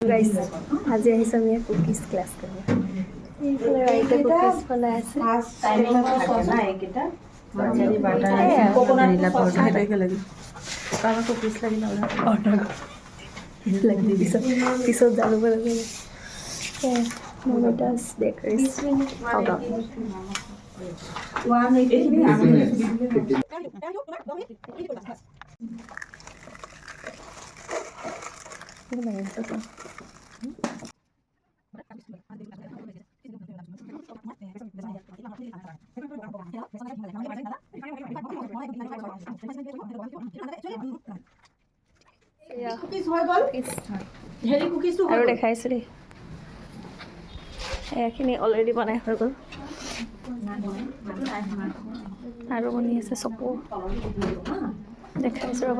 guys আজি আহিছো আমি কুকিজ ক্লাছ কৰিব এইফালে ৰাইজে কুকিজ বনাই আছে না এইকেইটা মাঝারি বাটার ভ্যানিলা পাউডার এটাকে লাগে কারণ কুকিজ লাগে না অর্ডার লাগি পিছত জানিব লাগে মমিতাস বেকারিজ hold on আৰু দেখাইছো দেই এইখিনি অলৰেডি বনাই হৈ গ'ল আৰু বনি আছে চকু দেখাইছো ৰ'ব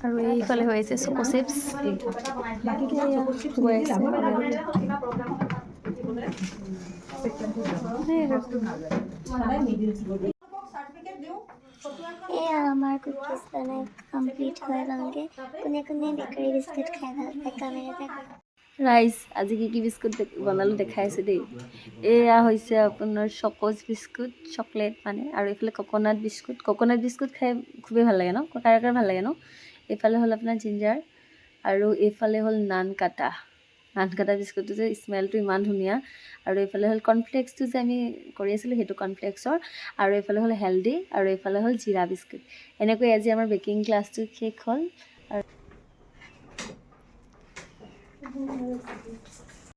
আৰু এইফালে হৈ আছে চকু চিপছ গৈ আছে हमारे कुकीज बना कंप्लीट हो गए कोने कोने बेकरी बिस्कुट खाए कैमरा ৰাইজ আজি কি বিস্কুট বনালোঁ দেখাইছোঁ দেই এয়া হৈছে আপোনাৰ চক'জ বিস্কুট চকলেট মানে আৰু এইফালে কোকোনাট বিস্কুট খাই খুবেই ভাল লাগে ন কাৰ ভাল লাগে ন এইফালে হ'ল আপোনাৰ জিঞ্জাৰ আৰু এইফালে হ'ল নান কাটা বিস্কুটটো যে স্মেলটো ইমান ধুনীয়া আৰু এইফালে হ'ল কৰ্ণফ্লেক্সটো যে আমি কৰি আছিলোঁ সেইটো কৰ্ণফ্লেক্সৰ আৰু এইফালে হ'ল হেল্ডি আৰু এইফালে হ'ল জিৰা বিস্কুট এনেকৈ আজি আমাৰ বেকিং ক্লাছটো শেষ হ'ল আৰু